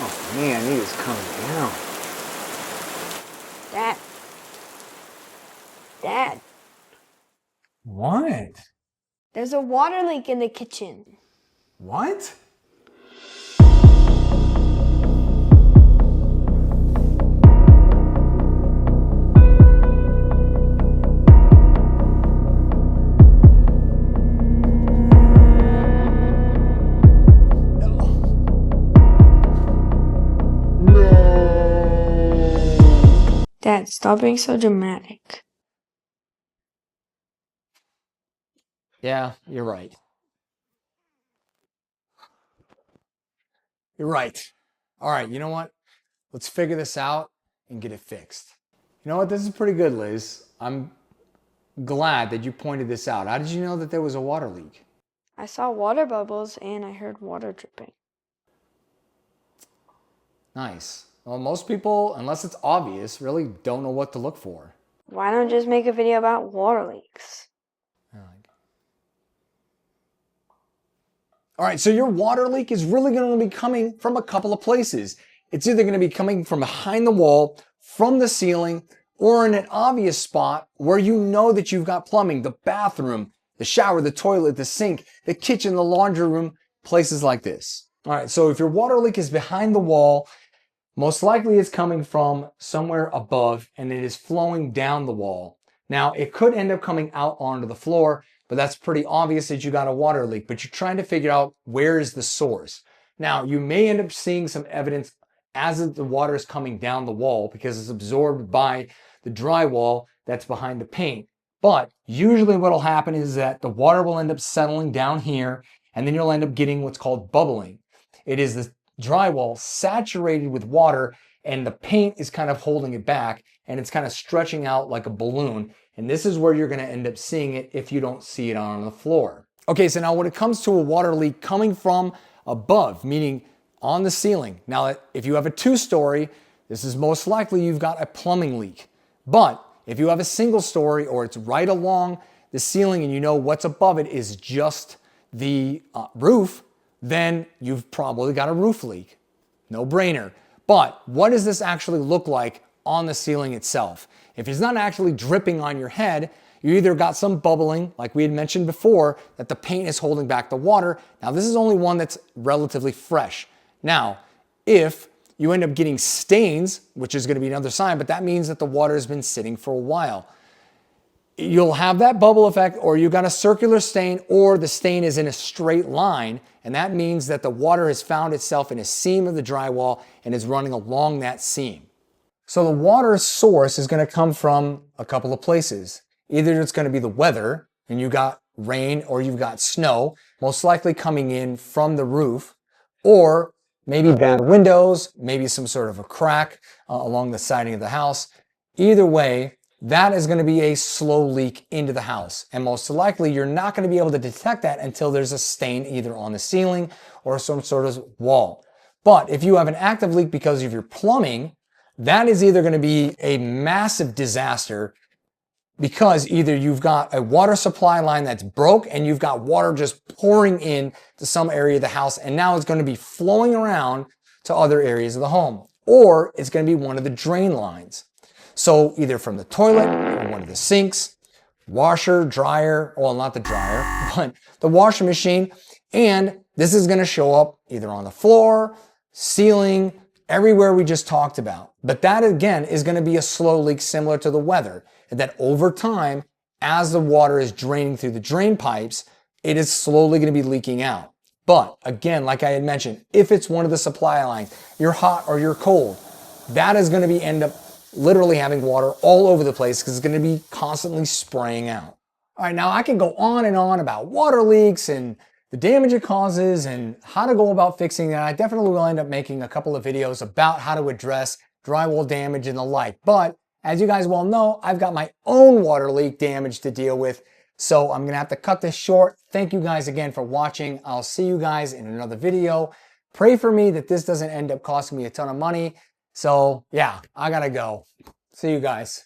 Oh man, he is coming down. Dad. Dad, What? there's a water leak in the kitchen. What? Dad, stop being so dramatic. Yeah, you're right. You're right. All right, you know what? Let's figure this out and get it fixed. You know what? This is pretty good, Liz. I'm glad that you pointed this out. How did you know that there was a water leak? I saw water bubbles and I heard water dripping. Nice. Well, most people, unless it's obvious, really don't know what to look for. Why don't you just make a video about water leaks? All right, so your water leak is really going to be coming from a couple of places. It's either going to be coming from behind the wall, from the ceiling, or in an obvious spot where you know that you've got plumbing, the bathroom, the shower, the toilet, the sink, the kitchen, the laundry room, places like this. All right, so if your water leak is behind the wall, most likely it's coming from somewhere above and it is flowing down the wall. Now, it could end up coming out onto the floor, but that's pretty obvious that you got a water leak, but you're trying to figure out where is the source. Now, you may end up seeing some evidence as the water is coming down the wall because it's absorbed by the drywall that's behind the paint. But usually what will happen is that the water will end up settling down here and then you'll end up getting what's called bubbling. It is the drywall saturated with water and the paint is kind of holding it back and it's kind of stretching out like a balloon. And this is where you're going to end up seeing it if you don't see it on the floor. Okay, so now when it comes to a water leak coming from above, meaning on the ceiling. Now, if you have a 2-story, this is most likely you've got a plumbing leak. But if you have a single story or it's right along the ceiling and you know what's above it is just the roof, then you've probably got a roof leak. No brainer. But what does this actually look like on the ceiling itself? If it's not actually dripping on your head, you either got some bubbling, like we had mentioned before, that the paint is holding back the water. Now, this is only one that's relatively fresh. Now, if you end up getting stains, which is going to be another sign, but that means that the water has been sitting for a while. You'll have that bubble effect, or you got a circular stain, or the stain is in a straight line, and that means that the water has found itself in a seam of the drywall and is running along that seam. So the water source is going to come from a couple of places. Either it's going to be the weather, and you got rain or you've got snow, most likely coming in from the roof, or maybe bad windows, maybe some sort of a crack along the siding of the house. Either way, that is going to be a slow leak into the house. And most likely you're not going to be able to detect that until there's a stain either on the ceiling or some sort of wall. But if you have an active leak because of your plumbing, that is either going to be a massive disaster because either you've got a water supply line that's broke and you've got water just pouring in to some area of the house and now it's going to be flowing around to other areas of the home, or it's going to be one of the drain lines. So either from the toilet or one of the sinks, washer, dryer, well, not the dryer, but the washing machine. And this is going to show up either on the floor, ceiling, everywhere we just talked about. But that again is going to be a slow leak similar to the weather. And that over time, as the water is draining through the drain pipes, it is slowly going to be leaking out. But again, like I had mentioned, if it's one of the supply lines, you're hot or you're cold, that is going to be end up literally having water all over the place because it's going to be constantly spraying out. All right, now I can go on and on about water leaks and the damage it causes and how to go about fixing that. I definitely will end up making a couple of videos about how to address drywall damage and the like. But as you guys well know, I've got my own water leak damage to deal with. So I'm going to have to cut this short. Thank you guys again for watching. I'll see you guys in another video. Pray for me that this doesn't end up costing me a ton of money. So yeah, I gotta go. See you guys.